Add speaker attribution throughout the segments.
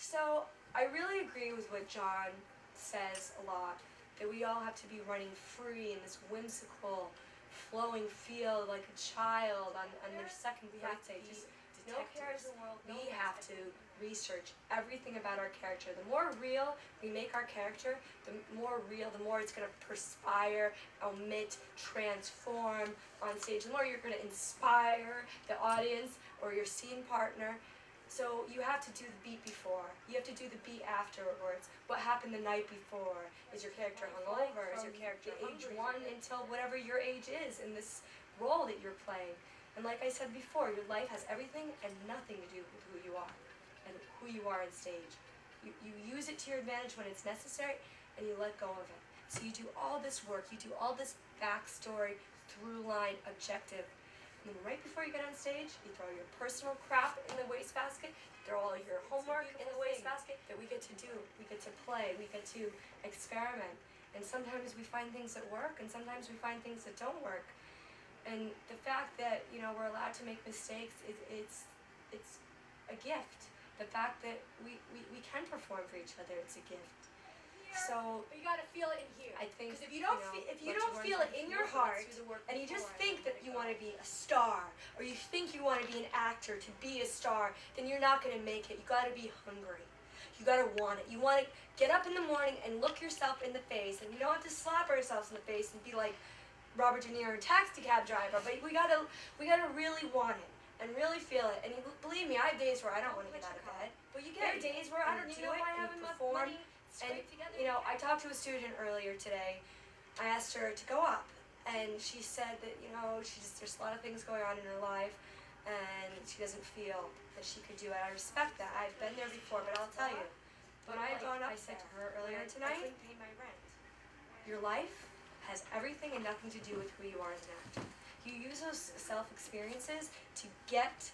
Speaker 1: So I really agree with what John says a lot, that we all have to be running free in this whimsical, flowing field like a child on their second birthday. Just no cares in the world. We have to research everything about our character. The more real we make our character, the more real, the more it's going to perspire, omit, transform on stage. The more you're going to inspire the audience or your scene partner. So you have to do the beat before. You have to do the beat afterwards. What happened the night before? Is your character hungover? Is your character age 1 until whatever your age is in this role that you're playing? And like I said before, your life has everything and nothing to do with who you are and who you are on stage. You use it to your advantage when it's necessary, and you let go of it. So you do all this work, you do all this backstory, through line, objective. And then right before you get on stage, you throw your personal crap in the wastebasket, throw all your homework in the wastebasket that we get to do. We get to play, we get to experiment. And sometimes we find things that work, and sometimes we find things that don't work. And the fact that, you know, we're allowed to make mistakes, it's a gift. The fact that we can perform for each other, it's a gift. So
Speaker 2: you gotta feel it in here.
Speaker 1: I think
Speaker 2: if you don't feel it in your heart,
Speaker 1: and you just think that you want to be a star, or you think you want to be an actor to be a star, then you're not going to make it. You got to be hungry. You got to want it. You want to get up in the morning and look yourself in the face, and you don't have to slap ourselves in the face and be like Robert De Niro, taxi cab driver. But we gotta really want it and really feel it. And believe me, I have days where I don't want to get out of bed. But there are days where I don't even know if I have enough money. And, you know, I talked to a student earlier today. I asked her to go up, and she said that, you know, there's a lot of things going on in her life, and she doesn't feel that she could do it. I respect that. I've been there before, but I'll tell you. When I had gone up, I said to her earlier tonight,
Speaker 2: I couldn't pay my rent.
Speaker 1: Your life has everything and nothing to do with who you are as an actor. You use those self-experiences to get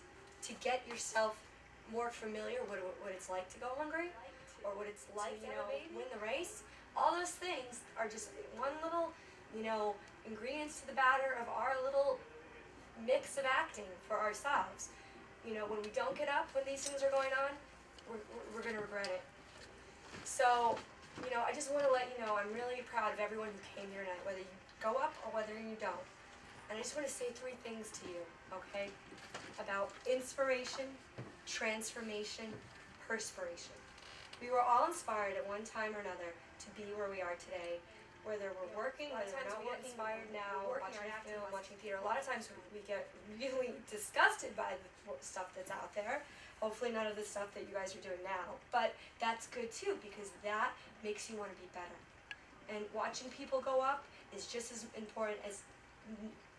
Speaker 1: yourself more familiar with what it's like to go hungry, or what it's like, you know, win the race. All those things are just one little, you know, ingredients to the batter of our little mix of acting for ourselves. You know, when we don't get up when these things are going on, we're going to regret it. So, you know, I just want to let you know I'm really proud of everyone who came here tonight, whether you go up or whether you don't. And I just want to say 3 things to you, okay, about inspiration, transformation, perspiration. We were all inspired at one time or another to be where we are today, whether we're working, whether we're not working, inspired now, watching film, watching theater. A lot of times we get really disgusted by the stuff that's out there. Hopefully none of the stuff that you guys are doing now. But that's good too, because that makes you want to be better. And watching people go up is just as important as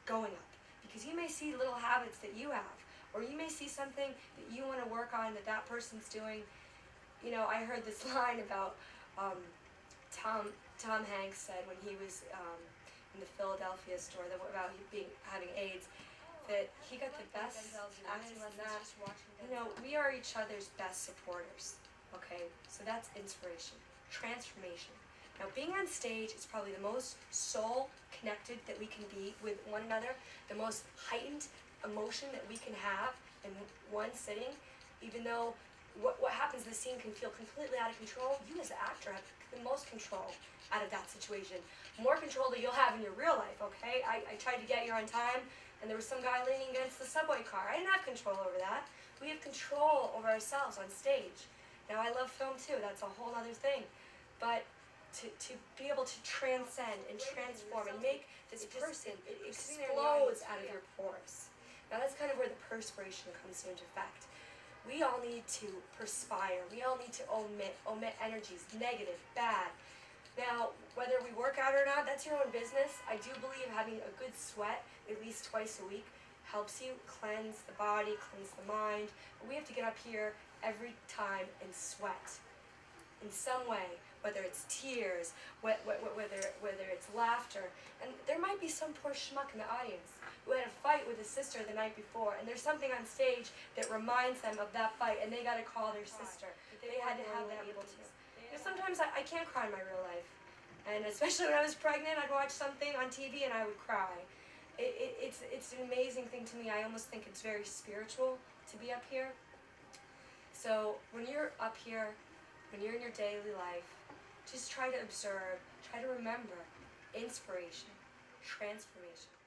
Speaker 1: going up. Because you may see little habits that you have, or you may see something that you want to work on that person's doing. You know, I heard this line about Tom Hanks said when he was in the Philadelphia store about having AIDS, that he got the best acting on that. You know, we are each other's best supporters. Okay, so that's inspiration, transformation. Now, being on stage is probably the most soul-connected that we can be with one another, the most heightened emotion that we can have in one sitting, even though what happens in the scene can feel completely out of control. You as an actor have the most control out of that situation. More control than you'll have in your real life, okay? I tried to get here on time, and there was some guy leaning against the subway car. I didn't have control over that. We have control over ourselves on stage. Now, I love film too. That's a whole other thing. But to be able to transcend and transform and make this person, it explodes out of your pores. Now, that's kind of where the perspiration comes into effect. We all need to perspire. We all need to omit energies, negative, bad. Now, whether we work out or not, that's your own business. I do believe having a good sweat at least twice a week helps you cleanse the body, cleanse the mind. But we have to get up here every time and sweat in some way, whether it's tears, whether it's laughter. And there might be some poor schmuck in the audience who had a fight with his sister the night before, and there's something on stage that reminds them of that fight, and they got to call their sister. They had to have that able to. You know, sometimes I can't cry in my real life, and especially when I was pregnant, I'd watch something on TV and I would cry. It's an amazing thing to me. I almost think it's very spiritual to be up here. So when you're up here, when you're in your daily life, just try to observe, try to remember inspiration, transformation.